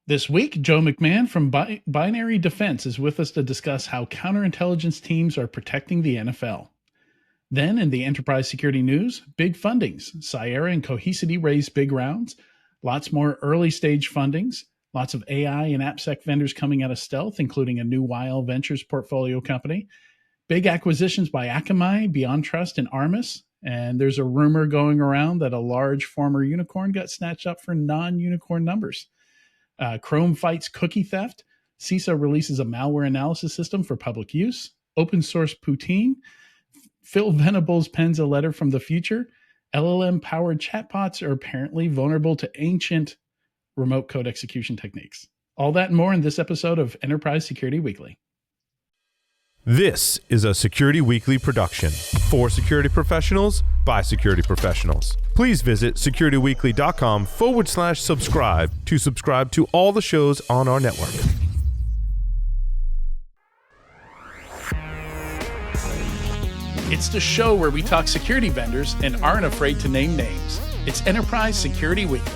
This week, Joe McMann from Binary Defense is with us to discuss how counterintelligence teams are protecting the NFL. Then, in the enterprise security news, big fundings. Sierra and Cohesity raised big rounds, lots more early stage fundings, lots of AI and AppSec vendors coming out of stealth, including a new YL Ventures portfolio company, big acquisitions by Akamai, Beyond Trust, and Armis. And there's a rumor going around that a large former unicorn got snatched up for non-unicorn numbers. Chrome fights cookie theft. CISA releases a malware analysis system for public use. Open source poutine. Phil Venables pens a letter from the future. LLM-powered chatbots are apparently vulnerable to ancient remote code execution techniques. All that and more in this episode of Enterprise Security Weekly. This is a Security Weekly production for security professionals by security professionals. Please visit securityweekly.com/subscribe to subscribe to all the shows on our network. It's the show where we talk security vendors and aren't afraid to name names. It's Enterprise Security Weekly.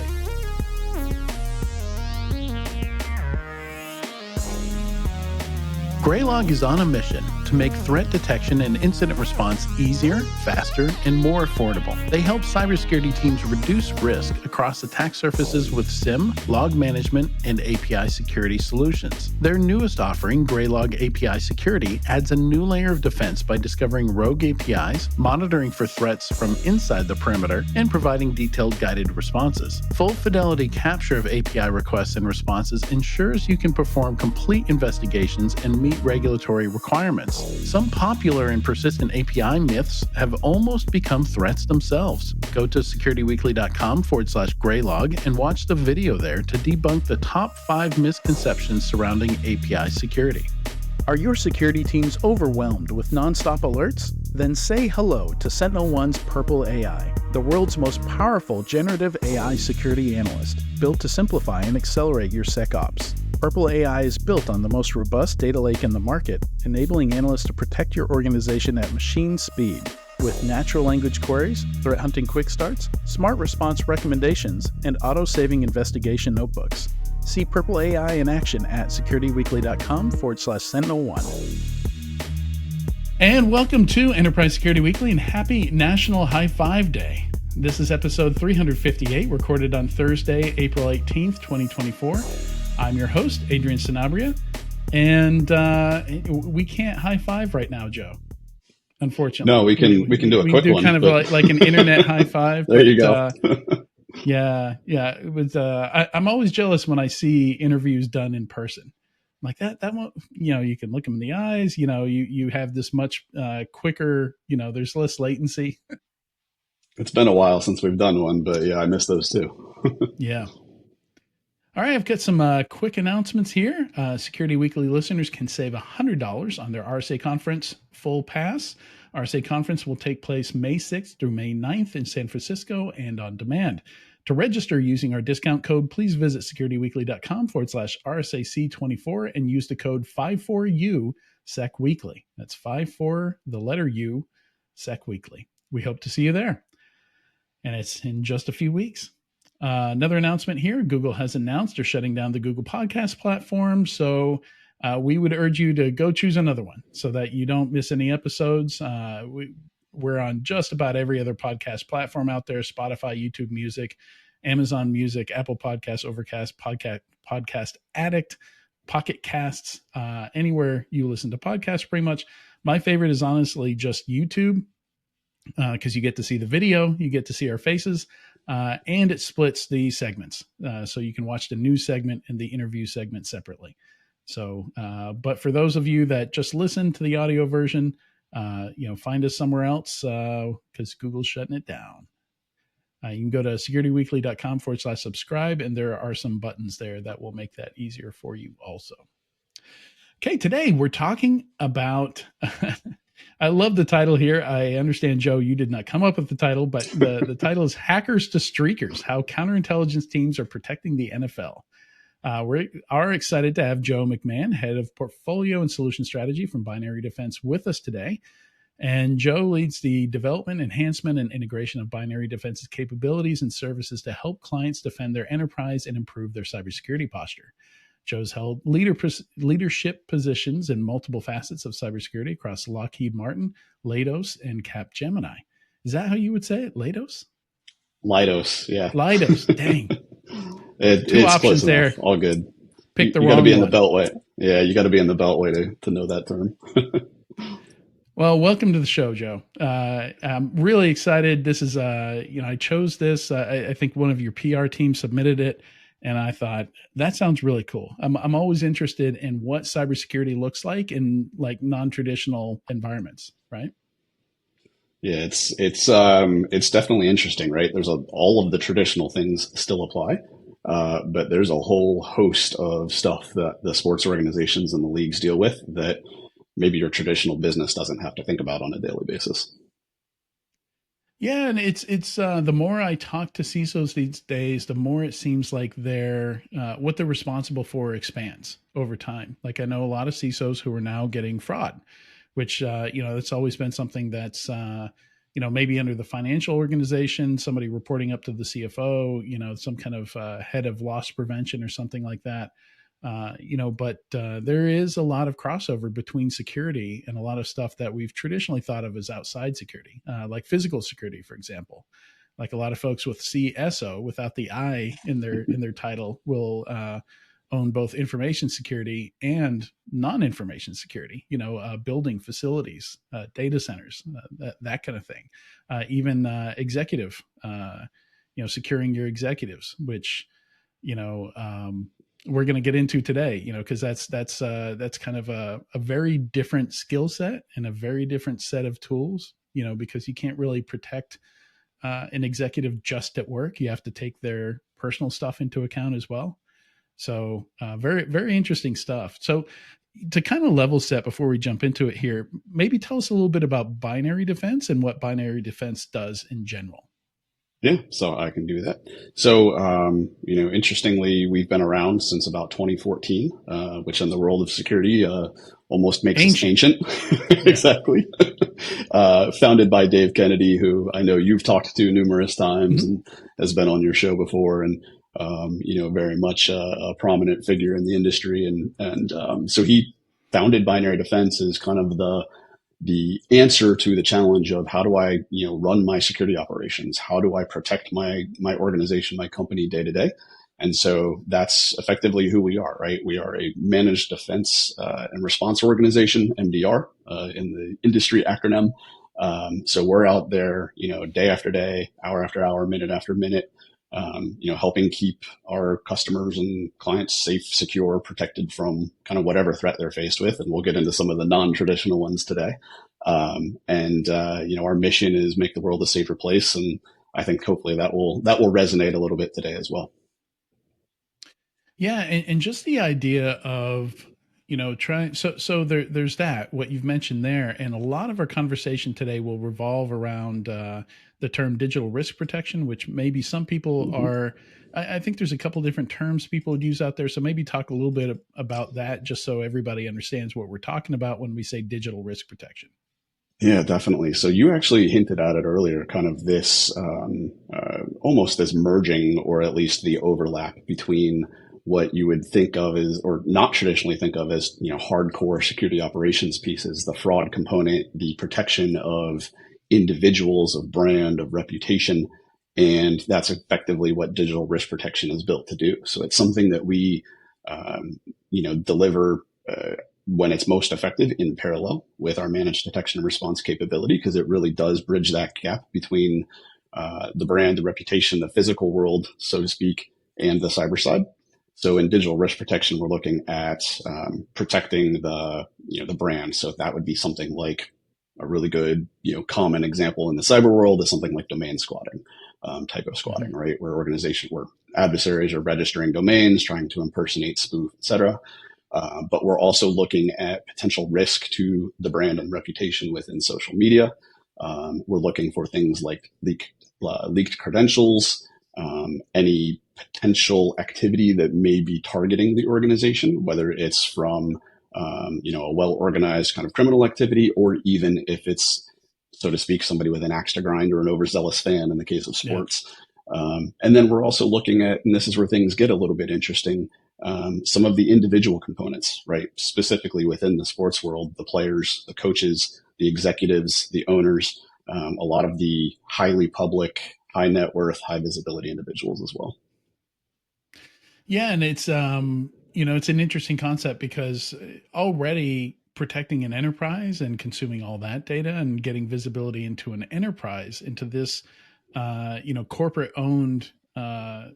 Graylog is on a mission to make threat detection and incident response easier, faster, and more affordable. They help cybersecurity teams reduce risk across attack surfaces with SIM, log management, and API security solutions. Their newest offering, Graylog API Security, adds a new layer of defense by discovering rogue APIs, monitoring for threats from inside the perimeter, and providing detailed guided responses. Full fidelity capture of API requests and responses ensures you can perform complete investigations and meet regulatory requirements. Some popular and persistent API myths have almost become threats themselves. Go to securityweekly.com/Graylog and watch the video there to debunk the top 5 misconceptions surrounding API security. Are your security teams overwhelmed with nonstop alerts? Then say hello to SentinelOne's Purple AI, the world's most powerful generative AI security analyst, built to simplify and accelerate your SecOps. Purple AI is built on the most robust data lake in the market, enabling analysts to protect your organization at machine speed. With natural language queries, threat hunting quick starts, smart response recommendations, and auto-saving investigation notebooks. See Purple AI in action at securityweekly.com/SentinelOne. And welcome to Enterprise Security Weekly and happy National High Five Day. This is episode 358, recorded on Thursday, April 18th, 2024. I'm your host, Adrian Sanabria, and we can't high five right now, Joe. Unfortunately, no, we can do a quick one. We do kind of like an internet high five. There you go. Yeah. It was. I'm always jealous when I see interviews done in person. Like that won't. You can look them in the eyes. You have this much quicker. There's less latency. It's been a while since we've done one, but yeah, I miss those too. Yeah. All right, I've got some quick announcements here. Security Weekly listeners can save $100 on their RSA Conference Full Pass. RSA Conference will take place May 6th through May 9th in San Francisco and on demand. To register using our discount code, please visit securityweekly.com/RSAC24 and use the code 54U SecWeekly. That's 54, the letter U, SecWeekly. We hope to see you there. And it's in just a few weeks. Another announcement here, Google has announced they're shutting down the Google Podcast platform. So we would urge you to go choose another one so that you don't miss any episodes. We're on just about every other podcast platform out there: Spotify, YouTube Music, Amazon Music, Apple Podcasts, Overcast, Podcast Addict, Pocket Casts, anywhere you listen to podcasts pretty much. My favorite is honestly just YouTube because you get to see the video, you get to see our faces. And it splits the segments. So you can watch the news segment and the interview segment separately. So, but for those of you that just listen to the audio version, find us somewhere else because Google's shutting it down. You can go to securityweekly.com/subscribe, and there are some buttons there that will make that easier for you also. Okay, today we're talking about... I love the title here. I understand, Joe, you did not come up with the title, but the title is Hackers to Streakers, How Counterintelligence Teams Are Protecting the NFL. We are excited to have Joe McMann, Head of Portfolio and Solution Strategy from Binary Defense, with us today. And Joe leads the development, enhancement, and integration of binary defenses capabilities and services to help clients defend their enterprise and improve their cybersecurity posture. Joe's held leadership positions in multiple facets of cybersecurity across Lockheed Martin, Leidos, and Capgemini. Is that how you would say it? Leidos? Leidos, yeah. Leidos. Dang. Two It's close options enough. there. All good. Pick the You got to wrong be in the one. beltway. Yeah, you got to be in the beltway to know that term. Well, welcome to the show, Joe. I'm really excited. This is, I chose this. I think one of your PR team submitted it, and I thought that sounds really cool. I'm always interested in what cybersecurity looks like in like non-traditional environments, right? Yeah, it's definitely interesting, right? All of the traditional things still apply, but there's a whole host of stuff that the sports organizations and the leagues deal with that maybe your traditional business doesn't have to think about on a daily basis. Yeah, and it's the more I talk to CISOs these days, the more it seems like what they're responsible for expands over time. Like I know a lot of CISOs who are now getting fraud, which it's always been something that's maybe under the financial organization, somebody reporting up to the CFO, some kind of head of loss prevention or something like that. But there is a lot of crossover between security and a lot of stuff that we've traditionally thought of as outside security, like physical security, for example. Like a lot of folks with CSO without the I in their title will own both information security and non-information security. Building facilities, data centers, that kind of thing. Even executive, securing your executives, which we're going to get into today, because that's kind of a very different skill set and a very different set of tools, because you can't really protect an executive just at work. You have to take their personal stuff into account as well. So very, very interesting stuff. So to kind of level set before we jump into it here, maybe tell us a little bit about binary defense and what binary defense does in general. Yeah, so I can do that. So, interestingly, we've been around since about 2014, which in the world of security almost makes us ancient. Exactly. Founded by Dave Kennedy, who I know you've talked to numerous times and has been on your show before, and very much a prominent figure in the industry. And so he founded Binary Defense as kind of the answer to the challenge of how do I, run my security operations? How do I protect my organization, my company day to day? And so that's effectively who we are, right? We are a managed defense and response organization, MDR, in the industry acronym. So we're out there, day after day, hour after hour, minute after minute, helping keep our customers and clients safe, secure, protected from kind of whatever threat they're faced with. And we'll get into some of the non-traditional ones today. Our mission is make the world a safer place. And I think hopefully that will resonate a little bit today as well. Yeah. And just the idea of, there's that, what you've mentioned there. And a lot of our conversation today will revolve around the term digital risk protection, which maybe some people are, I think there's a couple different terms people would use out there. So maybe talk a little bit about that, just so everybody understands what we're talking about when we say digital risk protection. Yeah, definitely. So you actually hinted at it earlier, kind of this almost this merging, or at least the overlap between what you would think of as, or not traditionally think of as, hardcore security operations pieces, the fraud component, the protection of individuals, of brand, of reputation. And that's effectively what digital risk protection is built to do. So it's something that we, deliver when it's most effective in parallel with our managed detection and response capability, because it really does bridge that gap between the brand, the reputation, the physical world, so to speak, and the cyber side. So in digital risk protection, we're looking at protecting the brand. So that would be something like a really good, common example in the cyber world is something like domain squatting, type of squatting, right? Where adversaries are registering domains, trying to impersonate, spoof, etc. But we're also looking at potential risk to the brand and reputation within social media. We're looking for things like leaked credentials, any potential activity that may be targeting the organization, whether it's from a well-organized kind of criminal activity, or even if it's, so to speak, somebody with an axe to grind or an overzealous fan in the case of Yeah. sports. And then we're also looking at, and this is where things get a little bit interesting, some of the individual components, right? Specifically within the sports world, the players, the coaches, the executives, the owners, a lot of the highly public, high net worth, high visibility individuals as well. Yeah, and it's it's an interesting concept because already protecting an enterprise and consuming all that data and getting visibility into an enterprise, into this corporate owned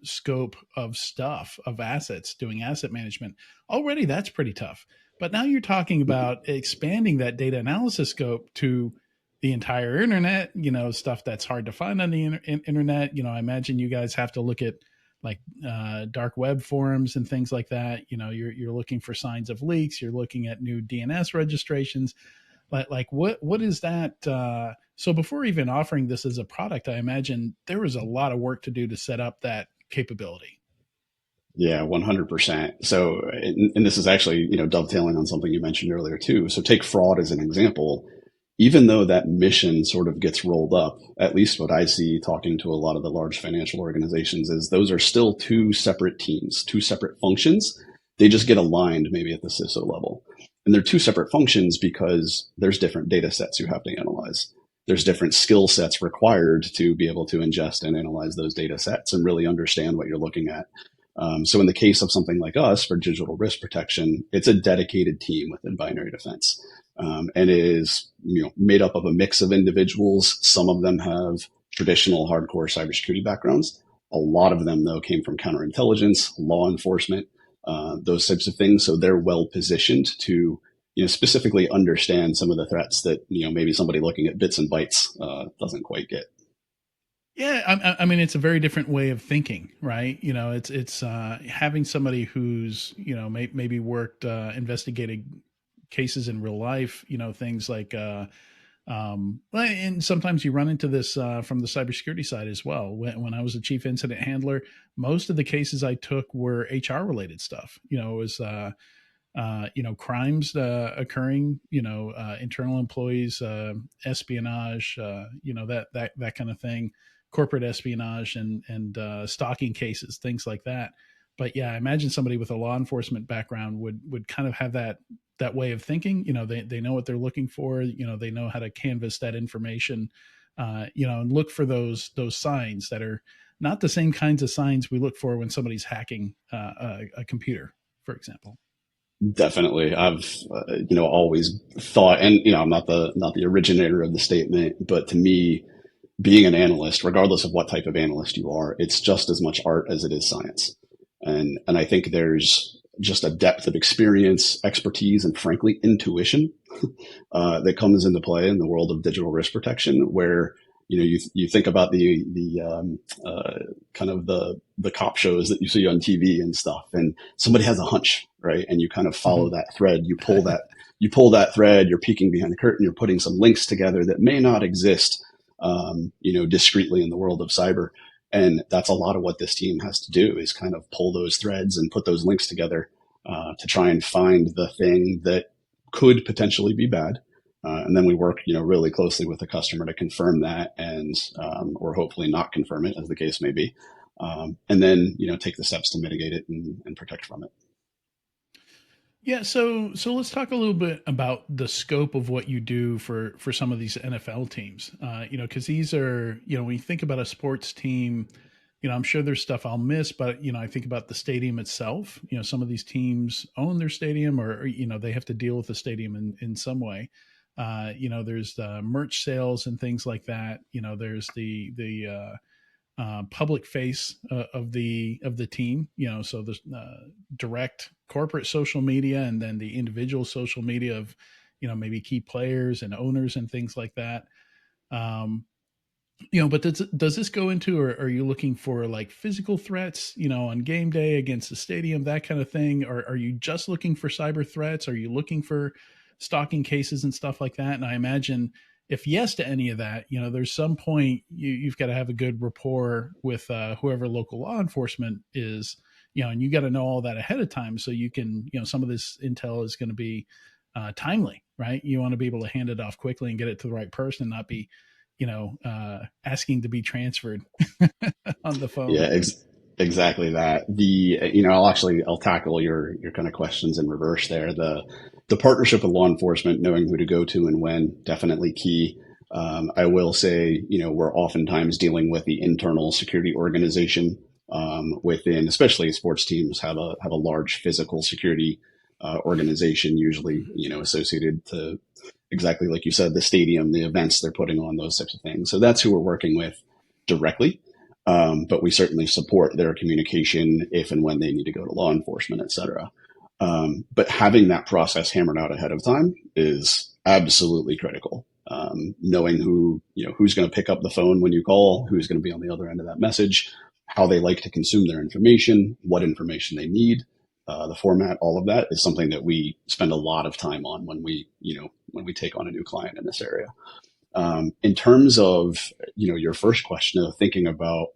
scope of stuff, of assets, doing asset management, already that's pretty tough. But now you're talking about expanding that data analysis scope to the entire internet, stuff that's hard to find on the internet. I imagine you guys have to look at like dark web forums and things like that. You're looking for signs of leaks. You're looking at new DNS registrations. Like what is that? So before even offering this as a product, I imagine there was a lot of work to do to set up that capability. Yeah, 100%. So, and this is actually, dovetailing on something you mentioned earlier too. So take fraud as an example. Even though that mission sort of gets rolled up, at least what I see talking to a lot of the large financial organizations is those are still two separate teams, two separate functions. They just get aligned maybe at the CISO level. And they're two separate functions because there's different data sets you have to analyze. There's different skill sets required to be able to ingest and analyze those data sets and really understand what you're looking at. So in the case of something like us for digital risk protection, it's a dedicated team within binary defense. And it is made up of a mix of individuals. Some of them have traditional hardcore cybersecurity backgrounds. A lot of them, though, came from counterintelligence, law enforcement, those types of things. So they're well positioned to specifically understand some of the threats that maybe somebody looking at bits and bytes doesn't quite get. Yeah, I mean, it's a very different way of thinking, right? It's having somebody who's maybe worked investigating cases in real life, things like and sometimes you run into this from the cybersecurity side as well. When I was a chief incident handler, most of the cases I took were HR related stuff. It was crimes occurring, internal employees, espionage, that kind of thing, corporate espionage, and stalking cases, things like that. But yeah, I imagine somebody with a law enforcement background would kind of have that way of thinking. They know what they're looking for. They know how to canvas that information. And look for those signs that are not the same kinds of signs we look for when somebody's hacking a computer, for example. Definitely. I've, always thought, and, I'm not the originator of the statement, but to me, being an analyst, regardless of what type of analyst you are, it's just as much art as it is science. And I think there's just a depth of experience, expertise, and frankly, intuition that comes into play in the world of digital risk protection, where you think about kind of the cop shows that you see on TV and stuff, and somebody has a hunch, right? And you kind of follow Mm-hmm. that thread. You pull that thread. You're peeking behind the curtain. You're putting some links together that may not exist, discreetly in the world of cyber. And that's a lot of what this team has to do, is kind of pull those threads and put those links together to try and find the thing that could potentially be bad. And then we work, really closely with the customer to confirm that, and or hopefully not confirm it, as the case may be. And then, take the steps to mitigate it and protect from it. Yeah, so let's talk a little bit about the scope of what you do for some of these NFL teams. Because these are, when you think about a sports team, I'm sure there's stuff I'll miss, but I think about the stadium itself. Some of these teams own their stadium, or they have to deal with the stadium in some way. There's the merch sales and things like that. There's the public face of the team. So the direct corporate social media, and then the individual social media of maybe key players and owners and things like that. Um, but does this go into, or are you looking for like physical threats, on game day against the stadium, that kind of thing? Or are you just looking for cyber threats? Are you looking for stalking cases and stuff like that? And I imagine if yes to any of that, there's some point you've got to have a good rapport with whoever local law enforcement is, and you got to know all that ahead of time so you can, some of this intel is going to be timely, right? You want to be able to hand it off quickly and get it to the right person and not be, asking to be transferred on the phone. Yeah, exactly that. I'll tackle your kind of questions in reverse there. The partnership with law enforcement, knowing who to go to and when, definitely key. I will say, we're oftentimes dealing with the internal security organization within, especially sports teams have a large physical security organization, usually associated to exactly like you said, the stadium, the events they're putting on, those types of things. So that's who we're working with directly. But we certainly support their communication if and when they need to go to law enforcement, et cetera. But having that process hammered out ahead of time is absolutely critical. Knowing who's going to pick up the phone when you call, who's going to be on the other end of that message, how they like to consume their information, what information they need, the format, all of that is something that we spend a lot of time on when we take on a new client in this area. In terms of, your first question of thinking about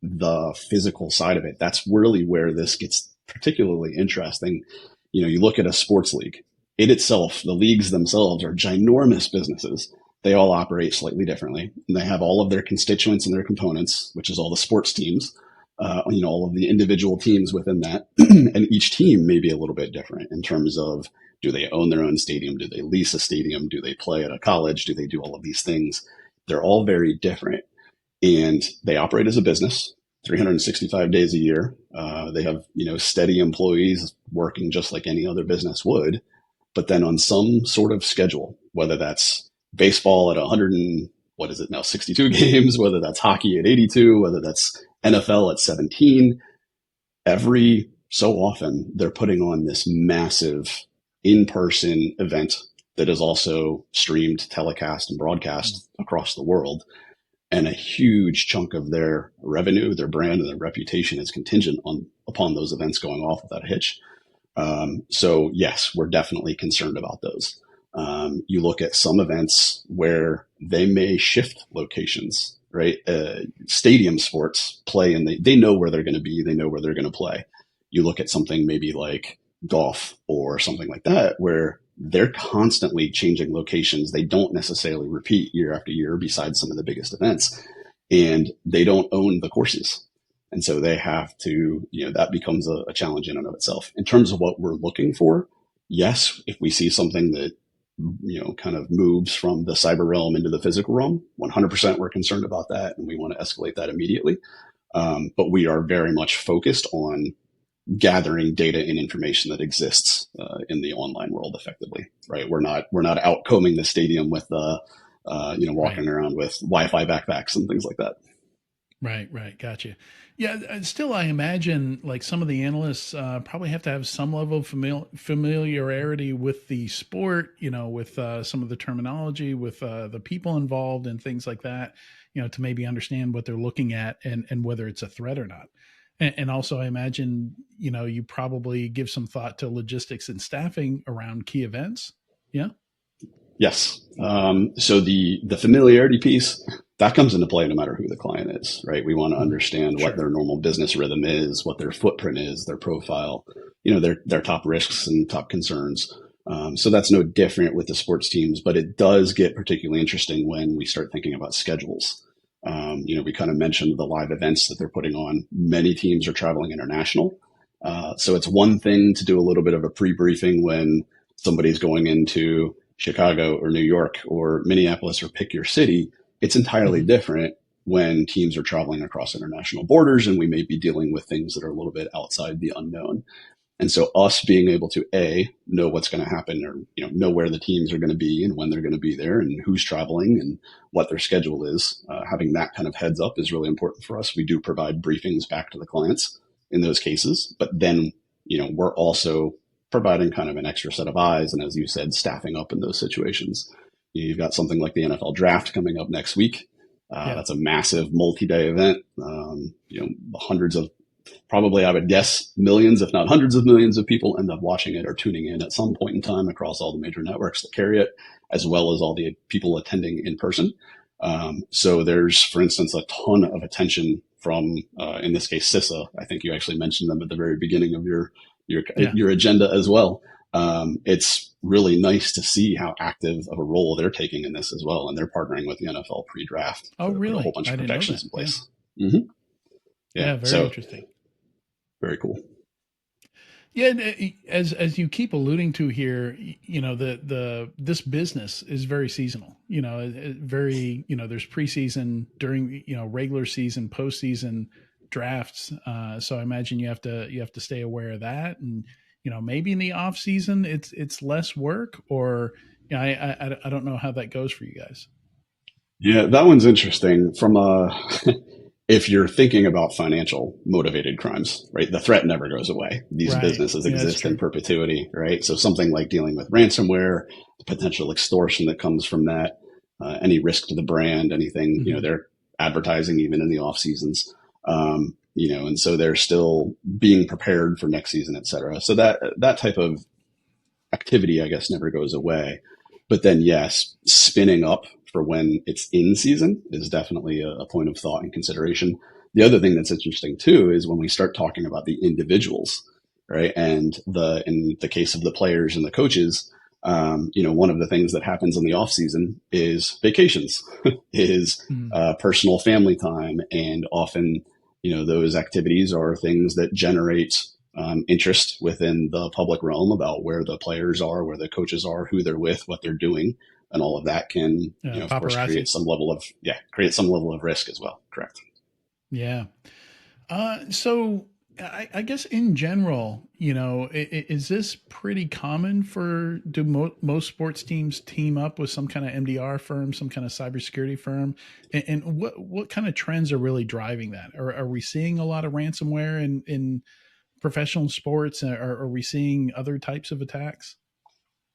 the physical side of it, that's really where this gets particularly interesting. You look at a sports league, it itself, the leagues themselves are ginormous businesses. They all operate slightly differently. And they have all of their constituents and their components, which is all the sports teams, all of the individual teams within that. And each team may be a little bit different in terms of, do they own their own stadium? Do they lease a stadium? Do they play at a college? Do they do all of these things? They're all very different. And they operate as a business 365 days a year. They have, steady employees working just like any other business would, but then on some sort of schedule, whether that's baseball at 100 and what is it now, 62 games, whether that's hockey at 82, whether that's NFL at 17, every so often they're putting on this massive in-person event that is also streamed, telecast, and broadcast across the world. And a huge chunk of their revenue, their brand, and their reputation is contingent upon those events going off without a hitch. So yes, we're definitely concerned about those. You look at some events where they may shift locations, right? Stadium sports play and they know where they're going to be. They know where they're going to play. You look at something maybe like golf or something like that, where they're constantly changing locations. They don't necessarily repeat year after year besides some of the biggest events, and they don't own the courses. And so they have to, that becomes a challenge in and of itself. In terms of what we're looking for, yes, if we see something that, kind of moves from the cyber realm into the physical realm, 100% we're concerned about that. And we want to escalate that immediately. But we are very much focused on gathering data and information that exists in the online world effectively, right? We're not out combing the stadium with, walking around with Wi-Fi backpacks and things like that. Right. Gotcha. Yeah. Still, I imagine like some of the analysts probably have to have some level of familiarity with the sport, with some of the terminology, with the people involved and things like that, to maybe understand what they're looking at and whether it's a threat or not. And also, I imagine, you probably give some thought to logistics and staffing around key events. Yeah. Yes. So the familiarity piece, that comes into play no matter who the client is, right? We want to understand what their normal business rhythm is, what their footprint is, their profile, their top risks and top concerns. So that's no different with the sports teams, but it does get particularly interesting when we start thinking about schedules. We kind of mentioned the live events that they're putting on. Many teams are traveling international. So it's one thing to do a little bit of a pre-briefing when somebody's going into Chicago or New York or Minneapolis or pick your city. It's entirely different when teams are traveling across international borders and we may be dealing with things that are a little bit outside the unknown. And so us being able to know what's going to happen or, know where the teams are going to be and when they're going to be there and who's traveling and what their schedule is, having that kind of heads up is really important for us. We do provide briefings back to the clients in those cases, but then, we're also providing kind of an extra set of eyes. And as you said, staffing up in those situations. You've got something like the NFL draft coming up next week. That's a massive multi-day event. Hundreds of, probably I would guess millions, if not hundreds of millions of people end up watching it or tuning in at some point in time across all the major networks that carry it, as well as all the people attending in person. So there's, for instance, a ton of attention from, in this case, CISA. I think you actually mentioned them at the very beginning of Yeah. your agenda as well. It's really nice to see how active of a role they're taking in this as well, and they're partnering with the NFL pre-draft Oh, to put a whole really? bunch I of didn't know protections that. in Yeah. place. Mm-hmm. Yeah, Yeah. Very so interesting. very cool. Yeah, and, as you keep alluding to here, the this business is very seasonal. Very there's preseason, during regular season, postseason, drafts. So I imagine you have to stay aware of that, and maybe in the off season it's less work, or I don't know how that goes for you guys. Yeah, that one's interesting. From a, if you're thinking about financial motivated crimes, right? The threat never goes away. These Right. businesses Yeah, that's exist in true. perpetuity, right? So something like dealing with ransomware, the potential extortion that comes from that, any risk to the brand, anything, Hmm. they're advertising even in the off seasons. And so they're still being prepared for next season, et cetera. So that type of activity, I guess, never goes away. But then, yes, spinning up for when it's in season is definitely a point of thought and consideration. The other thing that's interesting too is when we start talking about the individuals, right? And in the case of the players and the coaches, one of the things that happens in the off season is vacations, is Mm. personal family time, and often, those activities are things that generate interest within the public realm about where the players are, where the coaches are, who they're with, what they're doing, and all of that can, of course, Paparazzi. create some level of risk as well. Correct. Yeah. So I guess in general, is this pretty common for do most sports teams team up with some kind of MDR firm, some kind of cybersecurity firm, and what kind of trends are really driving that? Are we seeing a lot of ransomware in professional sports? Are we seeing other types of attacks?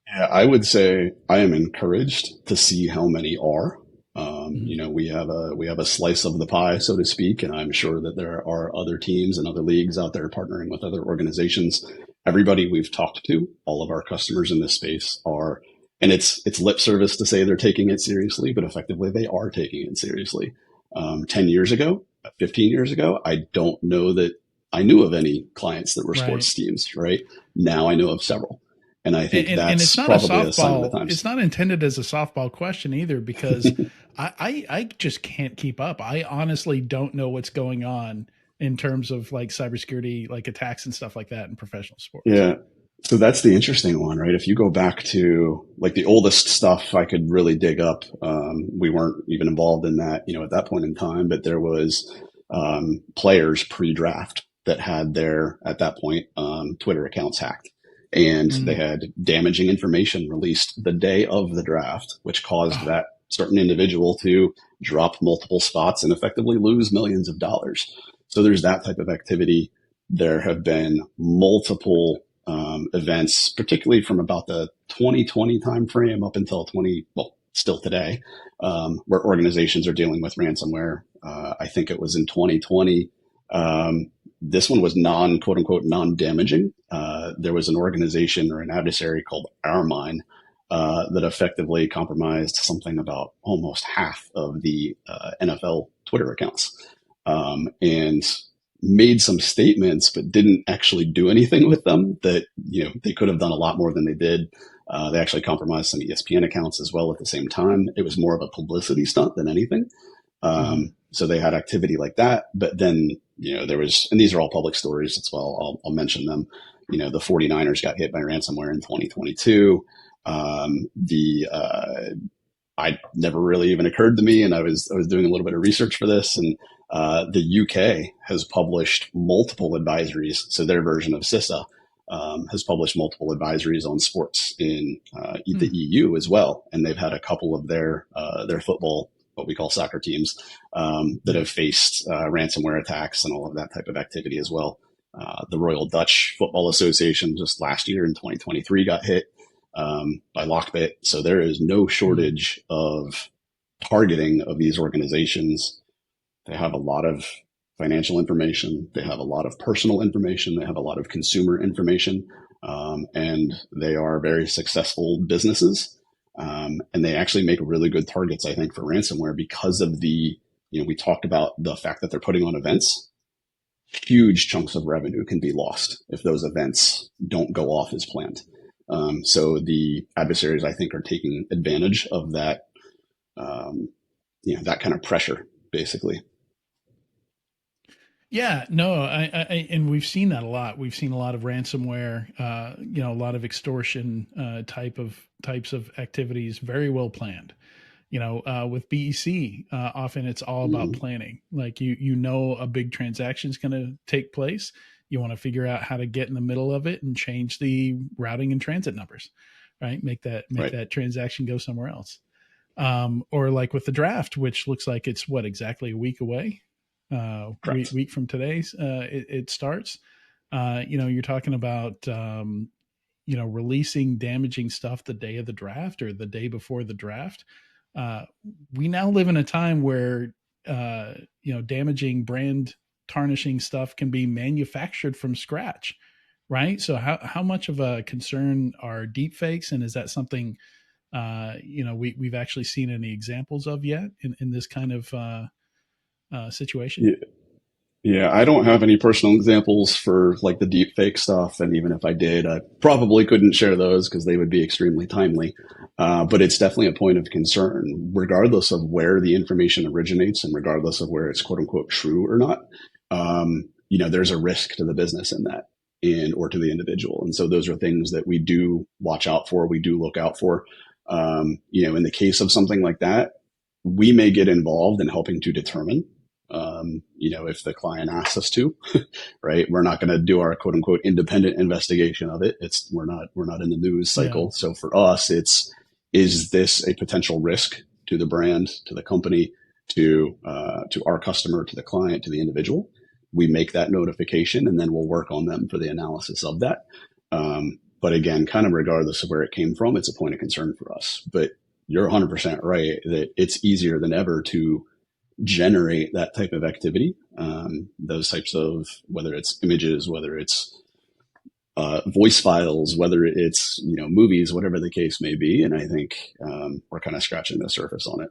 Yeah, I would say I am encouraged to see how many are. Mhm. We have a slice of the pie, so to speak, and I'm sure that there are other teams and other leagues out there partnering with other organizations. Everybody we've talked to, all of our customers in this space are, and it's lip service to say they're taking it seriously, but effectively they are taking it seriously. 10 years ago, 15 years ago, I don't know that I knew of any clients that were Right. sports teams. Right now, I know of several. And I think And it's that's not a probably a sign of the softball. times. It's not intended as a softball question either, because I just can't keep up. I honestly don't know what's going on in terms of like cybersecurity, like attacks and stuff like that in professional sports. Yeah. So that's the interesting one, right? If you go back to like the oldest stuff I could really dig up, we weren't even involved in that, at that point in time, but there was players pre-draft that had their, at that point, Twitter accounts hacked. And they Mm. had damaging information released the day of the draft, which caused Oh, that certain individual to drop multiple spots and effectively lose millions of dollars. So there's that type of activity. There have been multiple events, particularly from about the 2020 timeframe up until still today, where organizations are dealing with ransomware. I think it was in 2020. This one was quote unquote non damaging. There was an organization or an adversary called Ourmine that effectively compromised something about almost half of the NFL Twitter accounts, and made some statements, but didn't actually do anything with them. That they could have done a lot more than they did. They actually compromised some ESPN accounts as well at the same time. It was more of a publicity stunt than anything. mhm. So they had activity like that, but then, there was, and these are all public stories as well. I'll mention them. The 49ers got hit by ransomware in 2022. I never really even occurred to me. And I was doing a little bit of research for this, and the UK has published multiple advisories. So their version of CISA has published multiple advisories on sports in the Mm. EU as well. And they've had a couple of their football, what we call soccer teams, that Yeah. have faced ransomware attacks and all of that type of activity as well. The Royal Dutch Football Association just last year in 2023 got hit by Lockbit. So there is no Mm. shortage of targeting of these organizations. They have a lot of financial information. They have a lot of personal information. They have a lot of consumer information. And they are very successful businesses. And they actually make really good targets, I think, for ransomware because of the we talked about the fact that they're putting on events. Huge chunks of revenue can be lost if those events don't go off as planned. So the adversaries, I think, are taking advantage of that, that kind of pressure, basically. Yeah, no, and we've seen that a lot. We've seen a lot of ransomware, a lot of extortion types of activities, very well planned. With BEC, often it's all about Mm-hmm. planning. Like you know a big transaction is going to take place. You want to figure out how to get in the middle of it and change the routing and transit numbers, right? Make Right. that transaction go somewhere else. Or like with the draft, which looks like it's what exactly a week away, Correct. week from today's it starts. You're talking about releasing damaging stuff the day of the draft or the day before the draft. Uh, we now live in a time where damaging brand tarnishing stuff can be manufactured from scratch, right? So how much of a concern are deep fakes, and is that something we've actually seen any examples of yet in this kind of situation? Yeah. Yeah, I don't have any personal examples for like the deep fake stuff, and even if I did, I probably couldn't share those because they would be extremely timely. But it's definitely a point of concern, regardless of where the information originates and regardless of where it's quote unquote true or not. There's a risk to the business in that, and or to the individual, and so those are things that we do watch out for. We do look out for. In the case of something like that, we may get involved in helping to determine if the client asks us to, right? We're not going to do our quote unquote independent investigation of it. We're not in the news Yeah. cycle. So for us, is this a potential risk to the brand, to the company, to our customer, to the client, to the individual? We make that notification and then we'll work on them for the analysis of that. But again, kind of regardless of where it came from, it's a point of concern for us. But you're 100% right that it's easier than ever to generate that type of activity, those types of, whether it's images, whether it's voice files, whether it's movies, whatever the case may be. And I think we're kind of scratching the surface on it.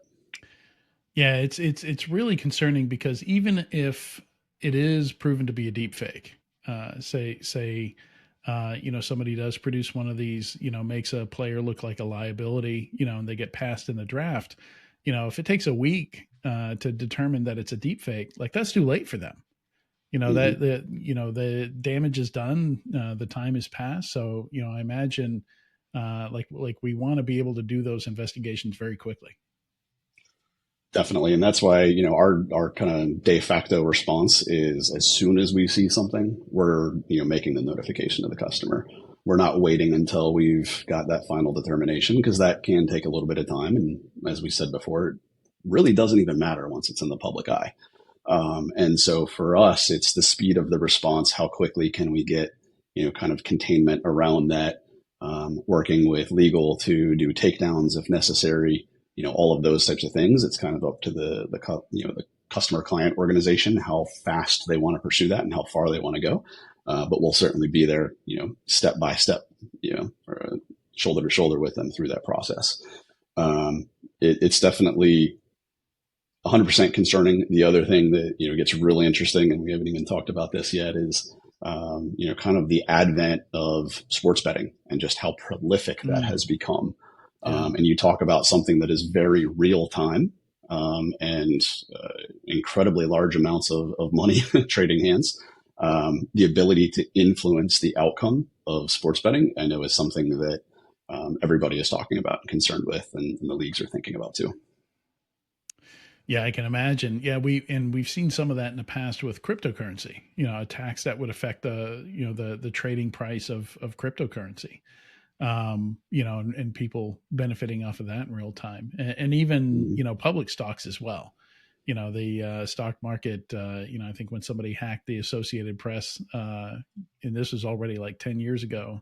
Yeah, it's really concerning because even if it is proven to be a deep fake, say somebody does produce one of these, makes a player look like a liability, and they get passed in the draft. If it takes a week to determine that it's a deep fake, like that's too late for them. Mm-hmm. The damage is done, the time has passed. So I imagine like we want to be able to do those investigations very quickly. Definitely. And that's why, our kind of de facto response is as soon as we see something, we're, making the notification to the customer. We're not waiting until we've got that final determination because that can take a little bit of time. And as we said before, it really doesn't even matter once it's in the public eye. And so for us, it's the speed of the response. How quickly can we get, kind of containment around that, working with legal to do takedowns if necessary, all of those types of things. It's kind of up to the customer client organization, how fast they want to pursue that and how far they want to go. But we'll certainly be there, step by step, or shoulder to shoulder with them through that process. It's definitely 100% concerning. The other thing that gets really interesting, and we haven't even talked about this yet, is kind of the advent of sports betting and just how prolific that Mm, has become. yeah. And you talk about something that is very real time, and incredibly large amounts of money trading hands. The ability to influence the outcome of sports betting, I know, is something that everybody is talking about and concerned with, and the leagues are thinking about too. Yeah, I can imagine. Yeah, we've seen some of that in the past with cryptocurrency. Attacks that would affect the trading price of cryptocurrency. And people benefiting off of that in real time, and even Mhm. public stocks as well. The stock market. I think when somebody hacked the Associated Press, and this was already like 10 years ago,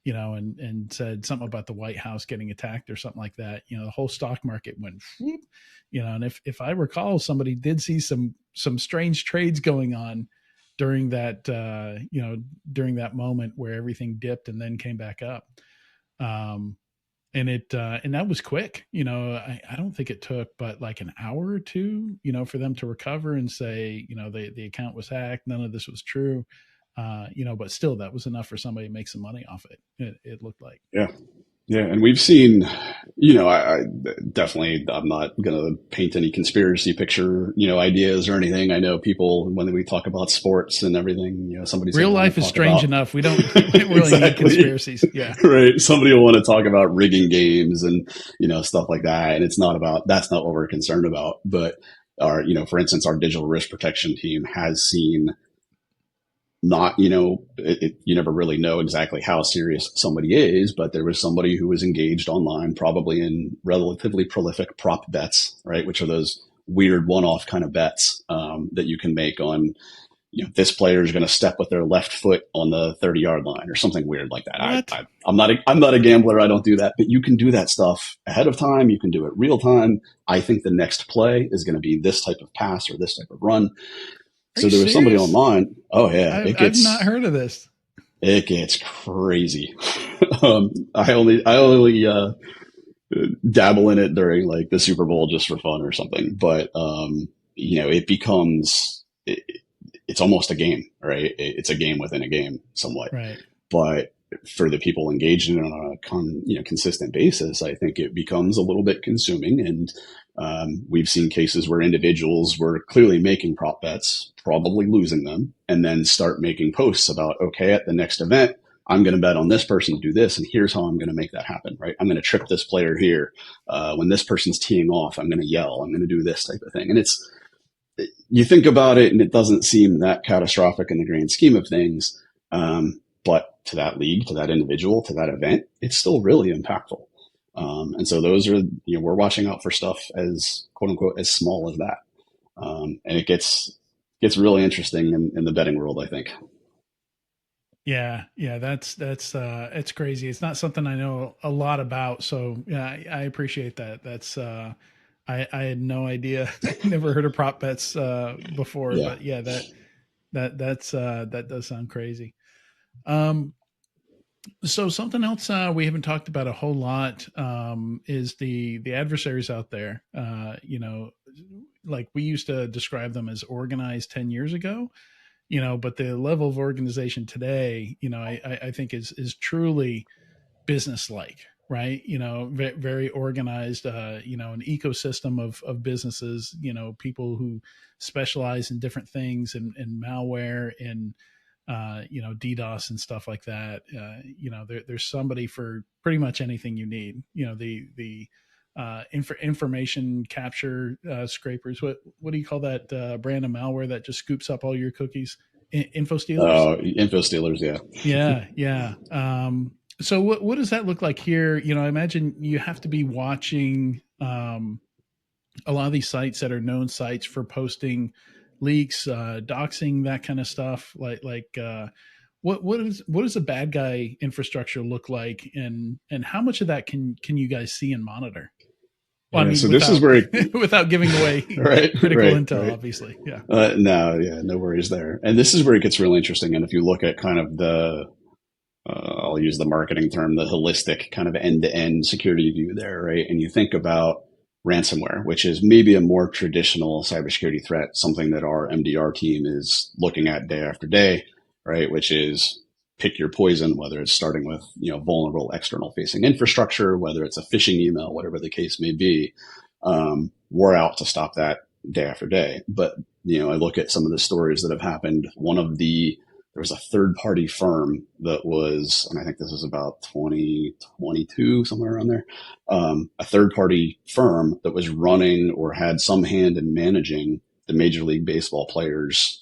and said something about the White House getting attacked or something like that. The whole stock market went, whoop, and if I recall, somebody did see some strange trades going on during that, during that moment where everything dipped and then came back up. Um, and that was quick. I don't think it took but like an hour or two, for them to recover and say, the account was hacked, none of this was true. But still, that was enough for somebody to make some money off it. It looked like. Yeah. Yeah, and we've seen, I definitely, I'm not going to paint any conspiracy picture, ideas or anything. I know people, when we talk about sports and everything, somebody's real going to want life to is talk strange about, enough. We don't really need exactly, conspiracies. Yeah. right. Somebody will want to talk about rigging games and, stuff like that. And that's not what we're concerned about. But for instance, our digital risk protection team has seen not, you never really know exactly how serious somebody is, but there was somebody who was engaged online, probably in relatively prolific prop bets, right? Which are those weird one-off kind of bets that you can make on, this player is going to step with their left foot on the 30-yard line or something weird like that. What? I'm not a gambler. I don't do that, but you can do that stuff ahead of time. You can do it real time. I think the next play is going to be this type of pass or this type of run. Are So you there was somebody serious? online. Oh yeah, I've not heard of this. it gets crazy. I only dabble in it during like the Super Bowl just for fun or something. But it becomes it's almost a game, right? It's a game within a game, somewhat. Right. But for the people engaged in it on a consistent basis, I think it becomes a little bit consuming. And we've seen cases where individuals were clearly making prop bets, probably losing them, and then start making posts about, okay, at the next event, I'm going to bet on this person to do this, and here's how I'm going to make that happen, right? I'm going to trip this player here. When this person's teeing off, I'm going to yell, I'm going to do this type of thing. And you think about it and it doesn't seem that catastrophic in the grand scheme of things. But to that league, to that individual, to that event, it's still really impactful. And so those are, we're watching out for stuff as quote unquote, as small as that. And it gets really interesting in the betting world, I think. Yeah, that's it's crazy. It's not something I know a lot about, so yeah, I appreciate that. That's I had no idea. Never heard of prop bets before, Yeah. but yeah, that does sound crazy. Um, so something else we haven't talked about a whole lot is the adversaries out there. Like we used to describe them as organized 10 years ago, but the level of organization today, I think is truly business-like, right? Very organized, an ecosystem of businesses, people who specialize in different things and malware and, DDoS and stuff like that. There's somebody for pretty much anything you need. Information capture scrapers. What do you call that brand of malware that just scoops up all your cookies? Info stealers. Info stealers. Yeah. Yeah. So what does that look like here? I imagine you have to be watching a lot of these sites that are known sites for posting leaks, doxing, that kind of stuff. What does a bad guy infrastructure look like, and how much of that can you guys see and monitor? Well, I mean, so this is where without giving away critical intel, right. obviously. Yeah. No worries there. And this is where it gets really interesting. And if you look at kind of I'll use the marketing term, the holistic kind of end-to-end security view there, right? And you think about ransomware, which is maybe a more traditional cybersecurity threat, something that our MDR team is looking at day after day, right? Which is pick your poison, whether it's starting with, vulnerable external facing infrastructure, whether it's a phishing email, whatever the case may be. We're out to stop that day after day. But, I look at some of the stories that have happened. There was a third party firm that was, and I think this was about 2022, somewhere around there, a third party firm that was running or had some hand in managing the Major League Baseball players,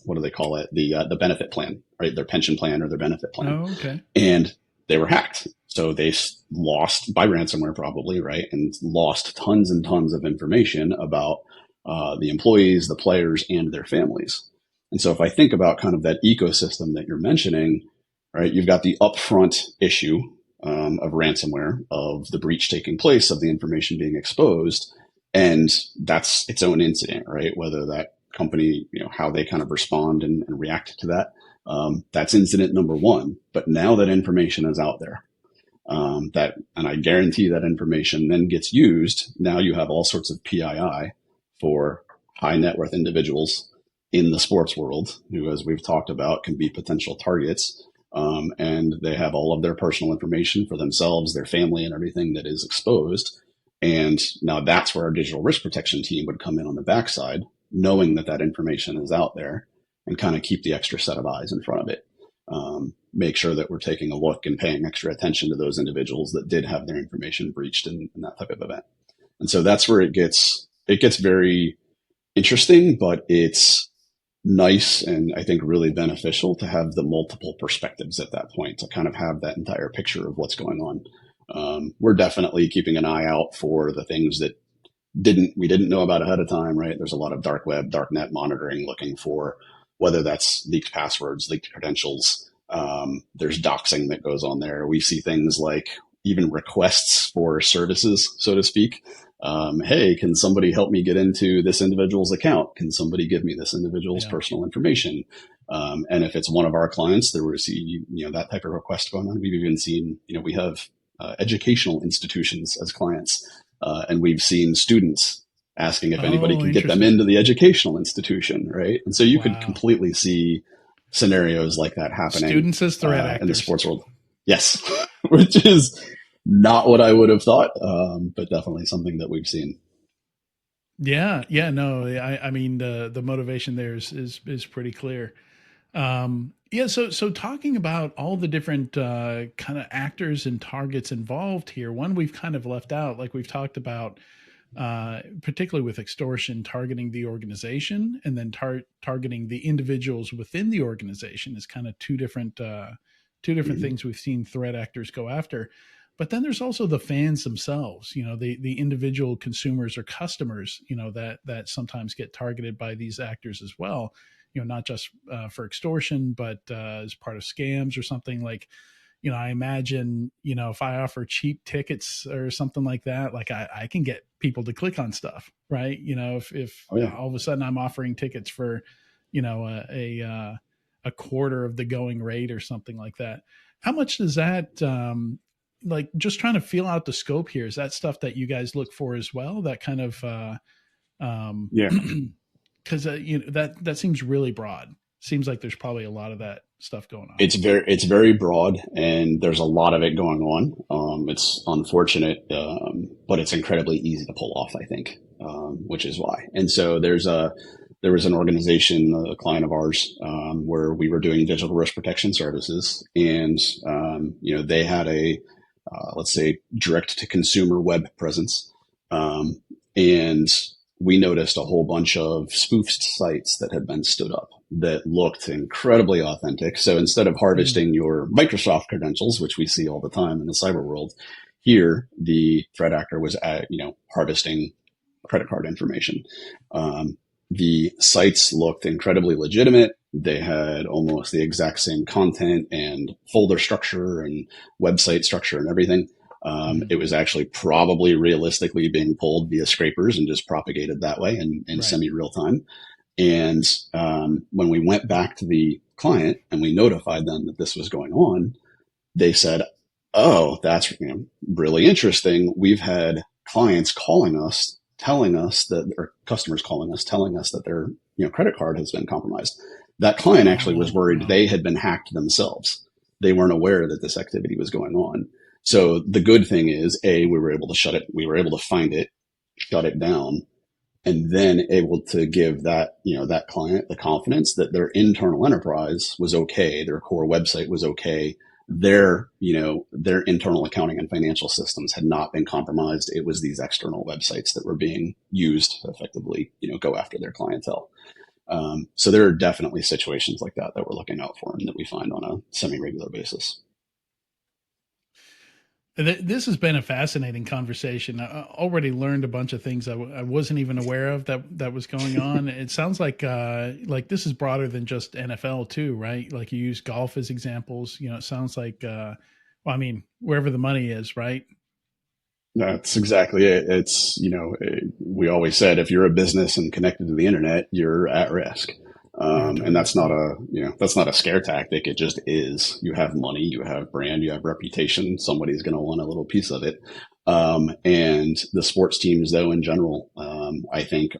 what do they call it? The benefit plan, right? Their pension plan or their benefit plan. Oh, okay. And they were hacked. So they lost by ransomware probably, right? And lost tons and tons of information about the employees, the players, and their families. And so if I think about kind of that ecosystem that you're mentioning, right, you've got the upfront issue of ransomware, of the breach taking place, of the information being exposed, and that's its own incident, right? Whether that company, how they kind of respond and react to that. That's incident number one. But now that information is out there, and I guarantee that information then gets used. Now you have all sorts of PII for high net worth individuals in the sports world who, as we've talked about, can be potential targets. And they have all of their personal information for themselves, their family, and everything that is exposed. And now that's where our digital risk protection team would come in on the backside, knowing that that information is out there, and kind of keep the extra set of eyes in front of it. Make sure that we're taking a look and paying extra attention to those individuals that did have their information breached in that type of event. And so that's where it gets very interesting, but it's nice and I think really beneficial to have the multiple perspectives at that point, to kind of have that entire picture of what's going on. We're definitely keeping an eye out for the things that we didn't know about ahead of time, right? There's a lot of dark web, dark net monitoring, looking for whether that's leaked passwords, leaked credentials. There's doxing that goes on there. We see things like even requests for services, so to speak. Hey, can somebody help me get into this individual's account? Can somebody give me this individual's personal information? And if it's one of our clients, there was, that type of request going on. We've even seen, we have educational institutions as clients, and we've seen students asking if anybody can get them into the educational institution, right? And so you could completely see scenarios like that happening. Students as threat actors in the sports world. Yes, which is not what I would have thought, but definitely something that we've seen. Yeah, no, I mean the motivation there is pretty clear. So talking about all the different kind of actors and targets involved here, one we've kind of left out, like we've talked about, particularly with extortion, targeting the organization and then targeting the individuals within the organization is kind of two different things we've seen threat actors go after. But then there's also the fans themselves, the individual consumers or customers, that sometimes get targeted by these actors as well, not just for extortion, but as part of scams or something. Like, I imagine, if I offer cheap tickets or something like that, like I can get people to click on stuff, right? If all of a sudden I'm offering tickets for, a quarter of the going rate or something like that. How much does that, like, just trying to feel out the scope here, is that stuff that you guys look for as well? That kind of, because that seems really broad. Seems like there's probably a lot of that stuff going on. It's very broad, and there's a lot of it going on. It's unfortunate, but it's incredibly easy to pull off, I think, which is why. And so there was an organization, a client of ours, where we were doing digital risk protection services, and they had a let's say direct to consumer web presence, and we noticed a whole bunch of spoofed sites that had been stood up that looked incredibly authentic. So instead of harvesting your Microsoft credentials, which we see all the time in the cyber world, here the threat actor was harvesting credit card information. The sites looked incredibly legitimate. They had almost the exact same content and folder structure and website structure and everything. It was actually probably realistically being pulled via scrapers and just propagated that way in semi-real time. And when we went back to the client and we notified them that this was going on, they said, "Oh, that's really interesting. We've had clients calling us, telling us that, or customers calling us, telling us that their credit card has been compromised." That client actually was worried they had been hacked themselves. They weren't aware that this activity was going on. So the good thing is, we were able to shut it. We were able to find it, shut it down, and then able to give that, that client the confidence that their internal enterprise was okay. Their core website was okay. Their internal accounting and financial systems had not been compromised. It was these external websites that were being used to effectively, go after their clientele. So there are definitely situations like that we're looking out for and that we find on a semi-regular basis. This has been a fascinating conversation. I already learned a bunch of things I wasn't even aware of that was going on. It sounds like this is broader than just NFL too, right? Like you use golf as examples. It sounds like, wherever the money is, right? That's exactly it. It's, we always said, if you're a business and connected to the internet, you're at risk. And that's not a scare tactic. It just is. You have money, you have brand, you have reputation. Somebody's going to want a little piece of it. And the sports teams, though, in general, I think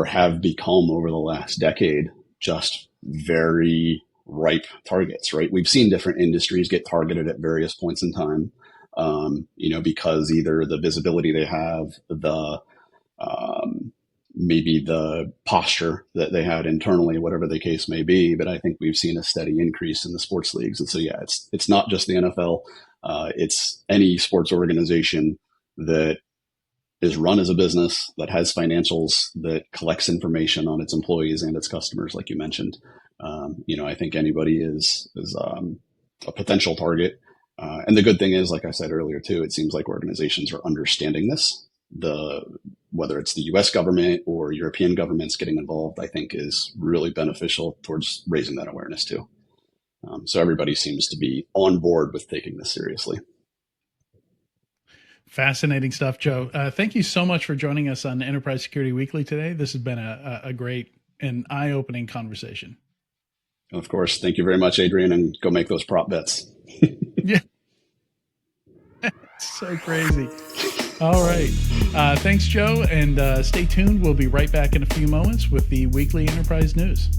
have become over the last decade just very ripe targets, right? We've seen different industries get targeted at various points in time, because either the visibility they have, maybe the posture that they had internally, whatever the case may be. But I think we've seen a steady increase in the sports leagues. And so, yeah, it's not just the NFL. It's any sports organization that is run as a business, that has financials, that collects information on its employees and its customers, like you mentioned. I think anybody is a potential target. And the good thing is, like I said earlier, too, it seems like organizations are understanding this. Whether it's the US government or European governments getting involved, I think is really beneficial towards raising that awareness too. So everybody seems to be on board with taking this seriously. Fascinating stuff, Joe. Thank you so much for joining us on Enterprise Security Weekly today. This has been a great and eye-opening conversation. Of course. Thank you very much, Adrian, and go make those prop bets. Yeah. So crazy. All right. Thanks, Joe. And stay tuned. We'll be right back in a few moments with the weekly Enterprise News.